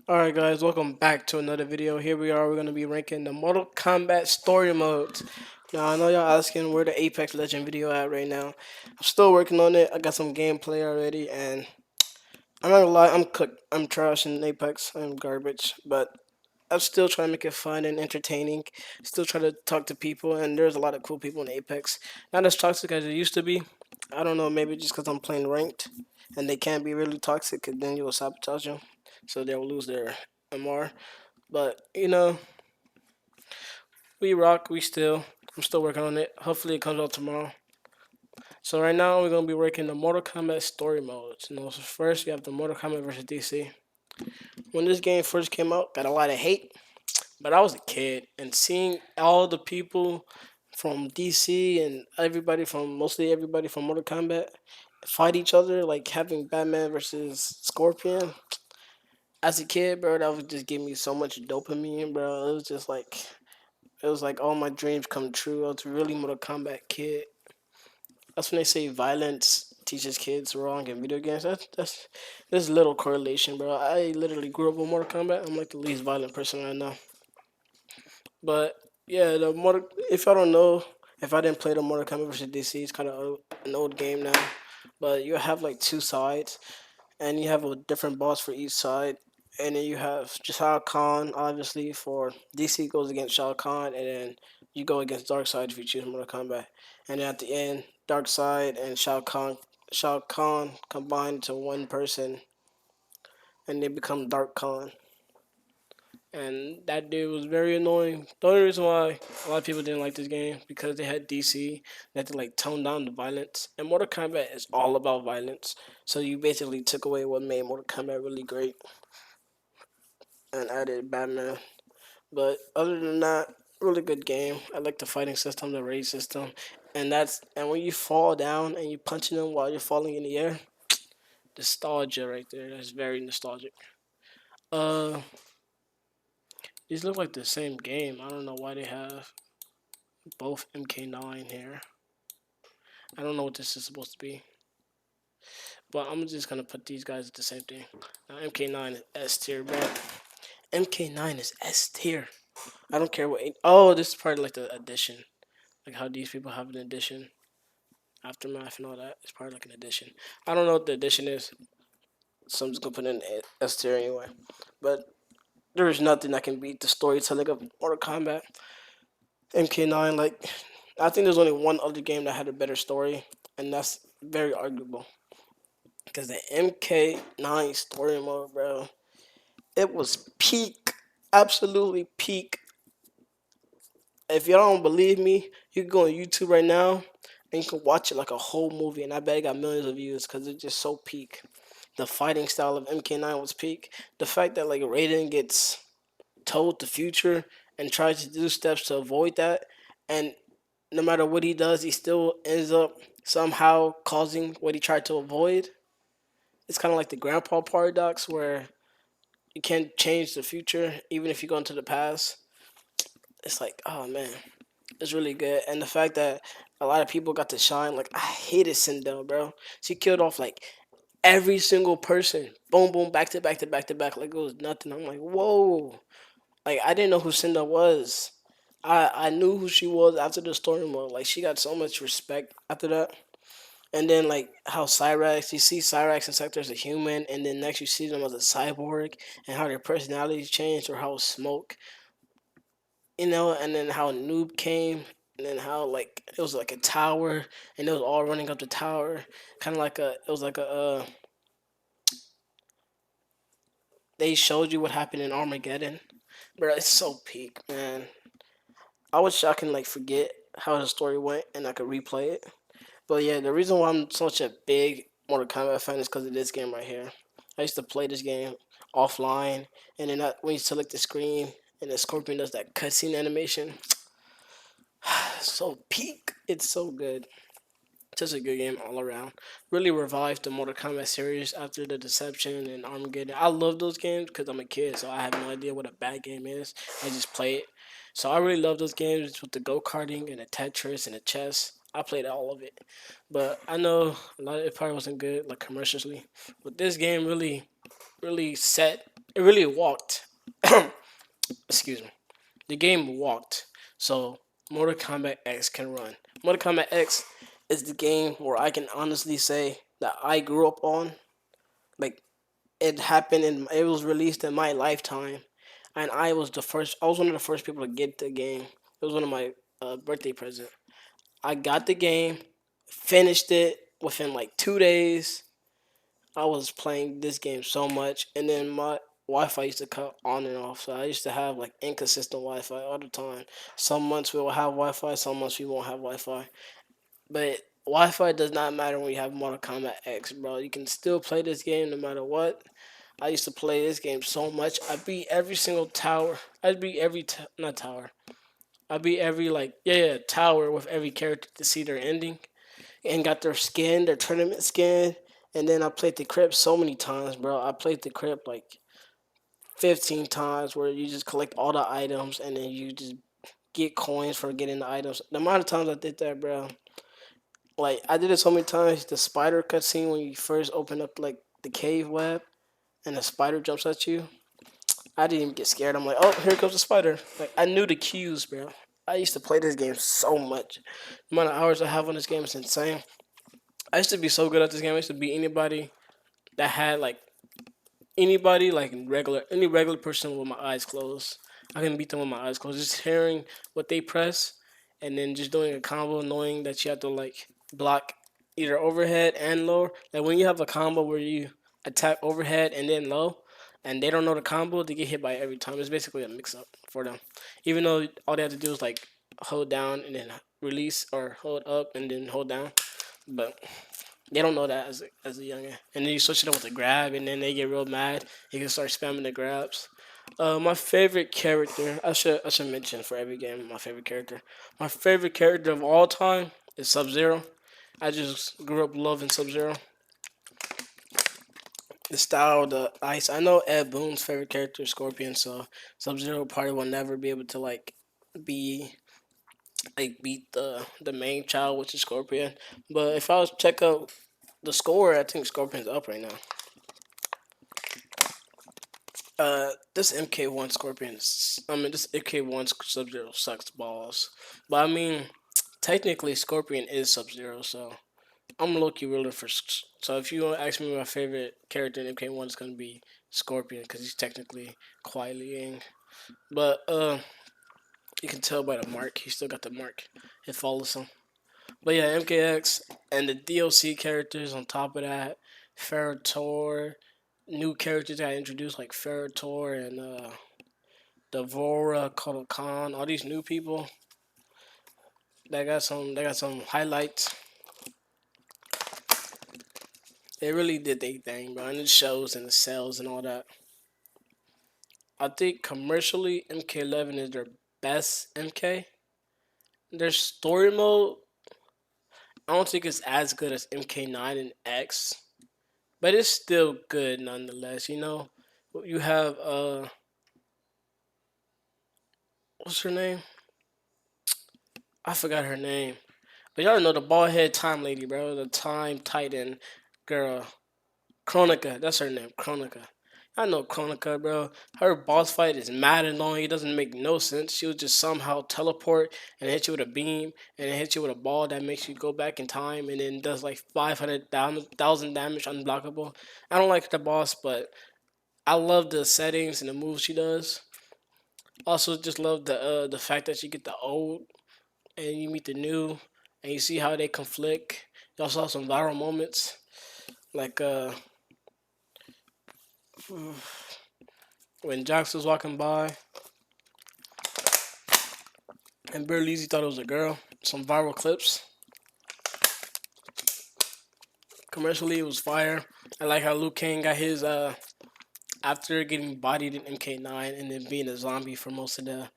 Alright guys, welcome back to another video. Here we are, we're going to be ranking the Mortal Kombat Story modes. Now I know y'all asking where the Apex Legend video at right now. I'm still working on it. I got some gameplay already and I'm not gonna lie, I'm cooked. I'm trash in Apex. I'm garbage. But I'm still trying to make it fun and entertaining. Still trying to talk to people and there's a lot of cool people in Apex. Not as toxic as it used to be. I don't know, maybe just because I'm playing ranked and they can't be really toxic because then you will sabotage them. So they'll lose their MR. But we rock. I'm still working on it. Hopefully, it comes out tomorrow. So right now, we're gonna be working the Mortal Kombat Story modes. So first, we have the Mortal Kombat versus DC. When this game first came out, got a lot of hate. But I was a kid, and seeing all the people from DC and mostly everybody from Mortal Kombat fight each other, like having Batman versus Scorpion. As a kid, bro, that would just give me so much dopamine, bro. It was like all my dreams come true. I was really Mortal Kombat kid. That's when they say violence teaches kids wrong in video games. There's little correlation, bro. I literally grew up with Mortal Kombat. I'm like the least violent person I know. But yeah, if I don't know, if I didn't play the Mortal Kombat versus DC, it's kind of an old game now. But you have like two sides, and you have a different boss for each side. And then you have Shao Kahn, obviously, for DC goes against Shao Kahn, and then you go against Darkseid if you choose Mortal Kombat. And then at the end, Darkseid and Shao Kahn combine to one person, and they become Dark Khan. And that dude was very annoying. The only reason why a lot of people didn't like this game because they had DC, they had to like tone down the violence. And Mortal Kombat is all about violence, so you basically took away what made Mortal Kombat really great and added Batman. But other than that, really good game. I like the fighting system, the raid system, and when you fall down and you punching them while you're falling in the air, nostalgia right there. That's very nostalgic. Uh, these look like the same game. I don't know why they have both MK9 here. I don't know what this is supposed to be, but I'm just gonna put these guys at the same thing. Now MK9 is S tier, bro. MK9 is S tier. I don't care what. Oh, this is part of like the addition, like how these people have an addition. Aftermath and all that. It's probably like an addition. I don't know what the addition is, so I'm just gonna put in S tier anyway. But there is nothing that can beat the storytelling of Mortal Kombat. MK9, like I think there's only one other game that had a better story, and that's very arguable. Because the MK9 story mode, bro, it was peak, absolutely peak. If y'all don't believe me, you can go on YouTube right now and you can watch it like a whole movie, and I bet it got millions of views because it's just so peak. The fighting style of MK9 was peak. The fact that like Raiden gets told the future and tries to do steps to avoid that, and no matter what he does, he still ends up somehow causing what he tried to avoid. It's kind of like the grandpa paradox where you can't change the future even if you go into the past. It's like, oh man, it's really good. And the fact that a lot of people got to shine, like I hated Sindel, bro. She killed off like every single person. Boom, boom, back to back to back to back, like it was nothing. I'm like, whoa. Like I didn't know who Cinda was. I knew who she was after the story mode. Like she got so much respect after that. And then like how Cyrax, you see Cyrax and Sector as a human, and then next you see them as a cyborg, and how their personalities changed, or how Smoke, and then how Noob came, and then how like it was like a tower, and it was all running up the tower, kind of like it was like they showed you what happened in Armageddon, bro. It's so peak, man. I wish I can like forget how the story went and I could replay it. But yeah, the reason why I'm such a big Mortal Kombat fan is because of this game right here. I used to play this game offline, and then when you select the screen and the Scorpion does that cutscene animation, so peak. It's so good. Just a good game all around. Really revived the Mortal Kombat series after the Deception and Armageddon. I love those games because I'm a kid, so I have no idea what a bad game is. I just play it. So I really love those games with the go karting and the Tetris and the chess. I played all of it, but I know a lot of it probably wasn't good like commercially. But this game really, really set it really walked. Excuse me. The game walked, so Mortal Kombat X can run. Mortal Kombat X is the game where I can honestly say that I grew up on. Like it happened and it was released in my lifetime, and I was the first. I was one of the first people to get the game. It was one of my birthday present. I got the game, finished it within like 2 days. I was playing this game so much, and then my Wi-Fi used to cut on and off, so I used to have like inconsistent Wi-Fi all the time. Some months we will have Wi-Fi, some months we won't have Wi-Fi. But Wi-Fi does not matter when you have Mortal Kombat X, bro. You can still play this game no matter what. I used to play this game so much. I beat every single tower. I beat every not tower. I beat every like yeah tower with every character to see their ending and got their skin, their tournament skin. And then I played the crypt so many times, bro. I played the crypt like 15 times where you just collect all the items and then you just get coins for getting the items. The amount of times I did that, bro. Like I did it so many times. The spider cutscene when you first open up like the cave web and the spider jumps at you. I didn't even get scared. I'm like, oh, here comes the spider. Like I knew the cues, bro. I used to play this game so much. The amount of hours I have on this game is insane. I used to be so good at this game. I used to beat anybody that had like anybody like any regular person with my eyes closed. I can beat them with my eyes closed. Just hearing what they press and then just doing a combo, knowing that you have to like block either overhead and low. Like when you have a combo where you attack overhead and then low, and they don't know the combo, they get hit by it every time. It's basically a mix up for them. Even though all they have to do is like hold down and then release or hold up and then hold down. But they don't know that as a youngin. And then you switch it up with a grab, and then they get real mad. You can start spamming the grabs. My favorite character, I should mention for every game my favorite character. My favorite character of all time is Sub Zero. I just grew up loving Sub Zero. The style, the ice. I know Ed Boon's favorite character is Scorpion, so Sub Zero probably will never be able to be beat the main child, which is Scorpion. But if I was to check out the score, I think Scorpion's up right now. This MK1 this MK1 Sub Zero sucks balls. But I mean, technically Scorpion is Sub Zero, so I'm low key rooting for. So if you want to ask me my favorite character in MK1, it's gonna be Scorpion because he's technically quietly Ying. But you can tell by the mark, he still got the mark. It follows him. But yeah, MKX and the DLC characters on top of that, Ferrotor, new characters that I introduced like Ferrotor and Devora, Kotal Khan, all these new people. They got some highlights. They really did their thing, bro, and it shows and the sales and all that. I think commercially MK11 is their best MK. Their story mode, I don't think it's as good as MK9 and X, but it's still good nonetheless. You have what's her name? I forgot her name, but y'all know the bald head time lady, bro, the time titan girl, Chronica. That's her name, Chronica. I know Chronica, bro. Her boss fight is mad annoying. It doesn't make no sense. She would just somehow teleport and hit you with a beam and then hit you with a ball that makes you go back in time and then does like 500,000 damage unblockable. I don't like the boss, but I love the settings and the moves she does. Also, just love the fact that you get the old and you meet the new, and you see how they conflict. You also have some viral moments, like when Jax was walking by and Berlizzi thought it was a girl. Some viral clips. Commercially, it was fire. I like how Liu Kang got his after getting bodied in MK9 and then being a zombie for most of the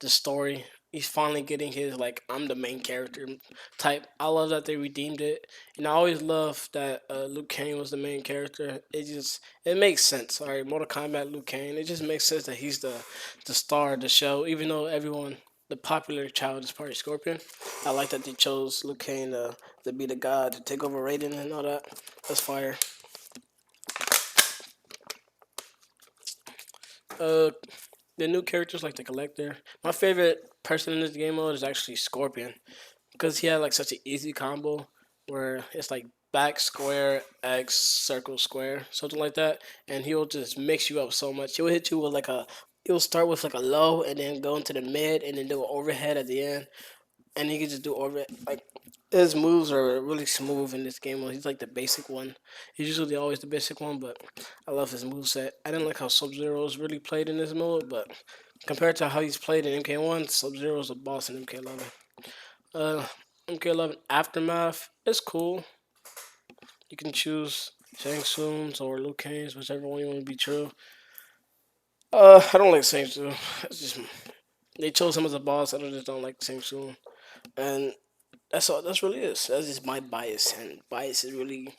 story. He's finally getting his like I'm the main character type. I love that they redeemed it, and I always love that Liu Kang was the main character. It makes sense. All right, Mortal Kombat Liu Kang. It just makes sense that he's the star of the show, even though everyone the popular child is probably Scorpion. I like that they chose Liu Kang to be the god to take over Raiden and all that. That's fire. Uh, the new characters like the Collector. My favorite person in this game mode is actually Scorpion because he had like such an easy combo where it's like back square X circle square something like that, and he'll just mix you up so much. He'll hit you with like a. He'll start with like a low and then go into the mid and then do an overhead at the end, and he can just do over like his moves are really smooth in this game. He's like the basic one. He's usually always the basic one, but I love his move set. I didn't like how Sub Zero is really played in this mode, but compared to how he's played in MK1, Sub Zero is a boss in MK11. Uh, MK11 Aftermath is cool. You can choose Shang Tsung's or Liu Kang's, whichever one you want to be true. I don't like Shang Tsung. It's just they chose him as a boss. I just don't like Shang Tsung, and that's all. That's really is. That's just my bias, and bias is really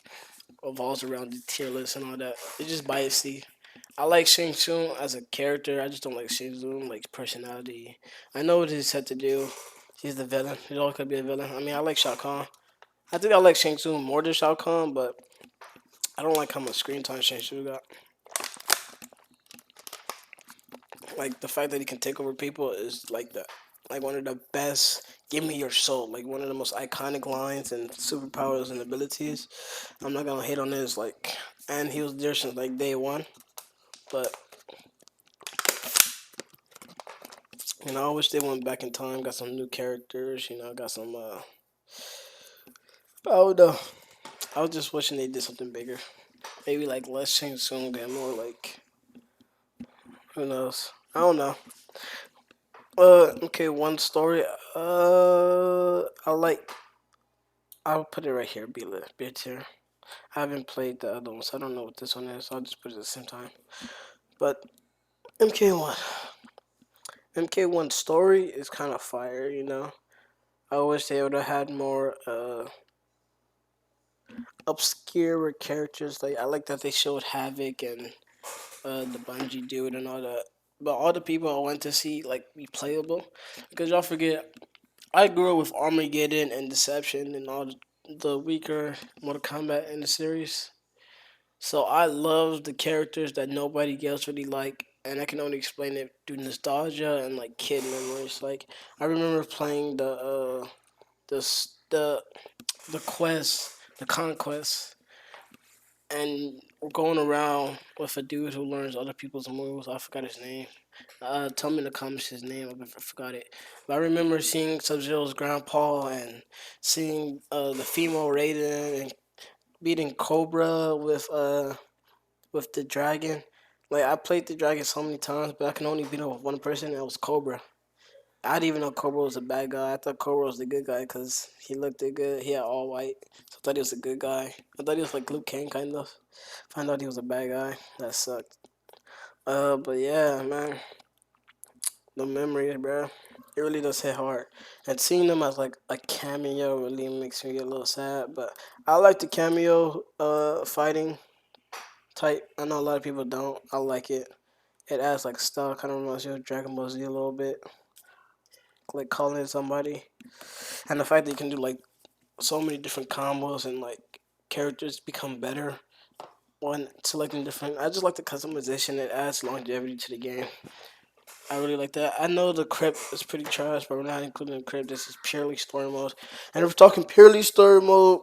revolves around the tier list and all that. It's just biasy. I like Shang Tsung as a character. I just don't like Shang Tsung like personality. I know what he's set to do. He's the villain. He always could be a villain. I mean, I like Shao Kahn. I think I like Shang Tsung more than Shao Kahn, but I don't like how much screen time Shang Tsung got. Like the fact that he can take over people is like the like one of the best. Give me your soul, like one of the most iconic lines and superpowers and abilities. I'm not gonna hate on this, like, and he was there since like day one. But I wish they went back in time, got some new characters. Got some. I don't know. I was just wishing they did something bigger. Maybe like less Shang Tsung and more like who knows. I don't know. Okay, one story. I like. I'll put it right here. Be tier. I haven't played the other ones. I don't know what this one is. I'll just put it at the same time. But MK1. MK1 story is kind of fire. I wish they would have had more obscure characters. Like I like that they showed Havoc and the Bungie dude and all that. But all the people I went to see like be playable, because y'all forget I grew up with Armageddon and Deception and all the weaker Mortal Kombat in the series. So I love the characters that nobody else really like, and I can only explain it through nostalgia and like kid memories. Like I remember playing the s- the quest, the conquest, and we're going around with a dude who learns other people's moves. I forgot his name. Tell me in the comments his name. I forgot it. But I remember seeing Sub Zero's grandpa and seeing the female Raiden and beating Cobra with the dragon. Like I played the dragon so many times, but I can only beat him with one person. And it was Cobra. I didn't even know Cobra was a bad guy. I thought Cobra was the good guy because he looked good. He had all white, so I thought he was a good guy. I thought he was like Luke Kang kind of. Found out he was a bad guy. That sucked. But yeah, man, the memories, bro. It really does hit hard. And seeing them as like a cameo really makes me get a little sad. But I like the cameo fighting type. I know a lot of people don't. I like it. It adds like style. Kind of reminds me of Dragon Ball Z a little bit. Like calling in somebody. And the fact that you can do like so many different combos and like characters become better when selecting different. I just like the customization. It adds longevity to the game. I really like that. I know the crypt is pretty trash, but we're not including the crypt. This is purely story mode. And if we're talking purely story mode,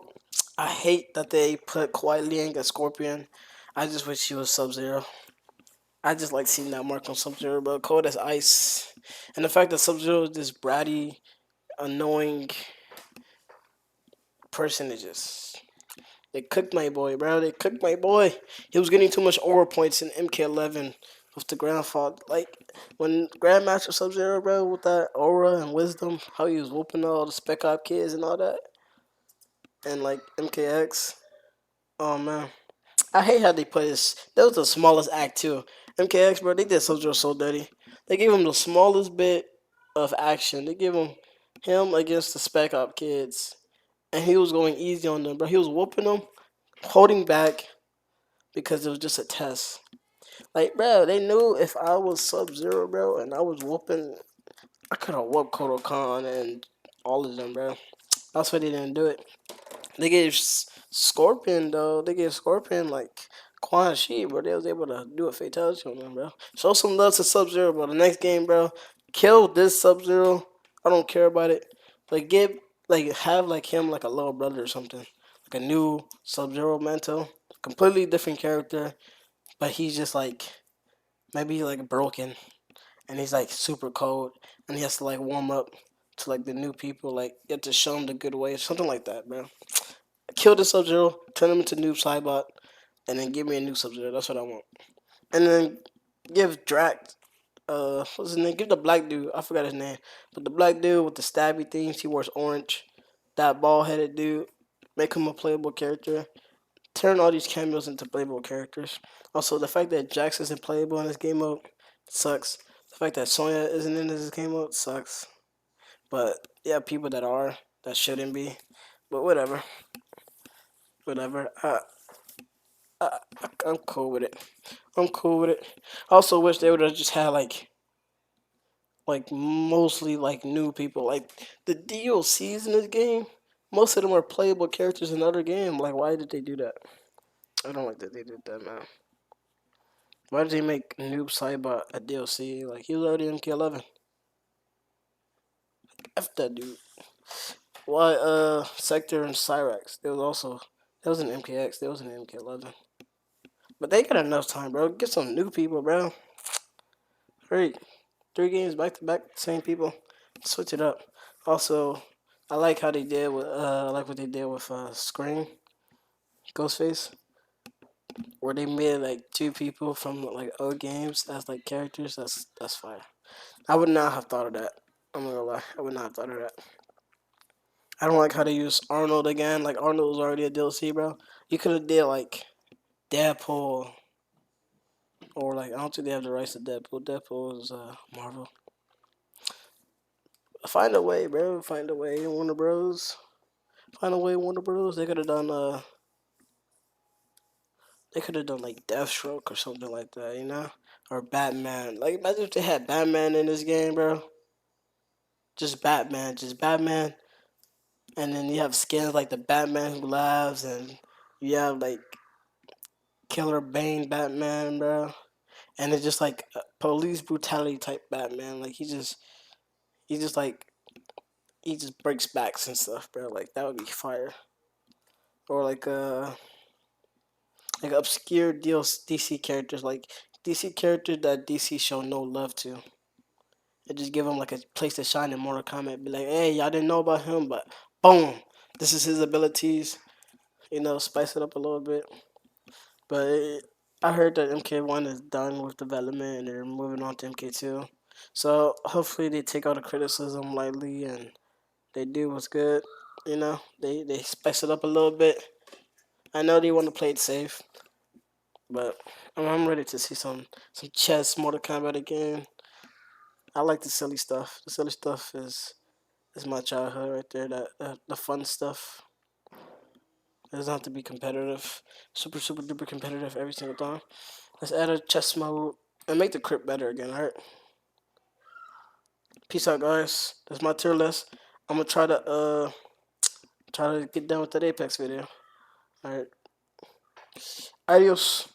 I hate that they put Quiet Liang as Scorpion. I just wish he was Sub Zero. I just like seeing that mark on Sub Zero, but cold as ice. And the fact that Sub Zero is this bratty, annoying person is just. They cooked my boy, bro. They cooked my boy. He was getting too much aura points in MK11 with the Grand Fault. Like, when Grandmaster Sub Zero, bro, with that aura and wisdom, how he was whooping all the Spec Op kids and all that. And, like, MKX. Oh, man. I hate how they put his. That was the smallest act, too. MKX, bro, they did Sub Zero so dirty. They gave him the smallest bit of action. They gave him against the Spec Op kids. And he was going easy on them, bro. He was whooping them, holding back, because it was just a test. Like, bro, they knew if I was Sub Zero, bro, and I was whooping, I could have whooped Kodo Khan and all of them, bro. That's why they didn't do it. They gave Scorpion, though. They gave Scorpion, like, Quan Chi, bro, they was able to do a fatality on them, bro. Show some love to Sub Zero, bro. The next game, bro, kill this Sub Zero. I don't care about it. Like get like have like him like a little brother or something, like a new Sub Zero mental, completely different character, but he's just like maybe like broken and he's like super cold and he has to like warm up to like the new people, like you have to show him the good way, something like that, bro. Kill the Sub Zero, turn him into Noob Saibot, and then give me a new Sub Zero. That's what I want. And then give Drac, what's his name? Give the black dude. I forgot his name, but the black dude with the stabby things. He wears orange. That bald headed dude. Make him a playable character. Turn all these cameos into playable characters. Also, the fact that Jax isn't playable in this game mode sucks. The fact that Sonya isn't in this game mode sucks. But yeah, people that are that shouldn't be. But whatever, whatever. I'm cool with it. I'm cool with it. I also wish they would have just had like mostly like new people. Like the DLCs in this game, most of them are playable characters in other game. Like why did they do that? I don't like that they did that, man. Why did they make Noob Saibot a DLC? Like he was already MK11. F that dude. Why Sector and Cyrax? There was also there was an MKX. There was an MK11. But they got enough time, bro. Get some new people, bro. Hurry. 3 games back to back, same people. Switch it up. Also, I like how they did with I like what they did with Scream, Ghostface, where they made like 2 people from like old games as like characters. That's fire. I would not have thought of that. I'm not gonna lie. I would not have thought of that. I don't like how they use Arnold again. Like Arnold was already a DLC, bro. You could have did like Deadpool, or like I don't think they have the rights to Deadpool. Deadpool is Marvel. Find a way, bro. Find a way, Warner Bros. Find a way, Warner Bros. They could have done like Deathstroke or something like that, you know, or Batman. Like imagine if they had Batman in this game, bro. Just Batman, and then you have skins like the Batman who laughs, and you have like Killer Bane Batman, bro. And it's just like a police brutality type Batman. Like he just like he just breaks backs and stuff, bro. Like that would be fire. Or like obscure DC characters, like DC characters that DC show no love to. And just give him like a place to shine in Mortal Kombat. Be like, hey, y'all didn't know about him, but boom, this is his abilities. You know, spice it up a little bit. But I heard that MK1 is done with development and they're moving on to MK2. So hopefully they take all the criticism lightly and they do what's good. You know, they spice it up a little bit. I know they want to play it safe, but I'm ready to see some chess Mortal Kombat again. I like the silly stuff. The silly stuff is my childhood right there. That the fun stuff. It doesn't have to be competitive, super duper competitive every single time. Let's add a chess mode and make the crypt better again. All right. Peace out, guys. That's my tier list. I'm gonna try to get done with that Apex video. All right. Adios.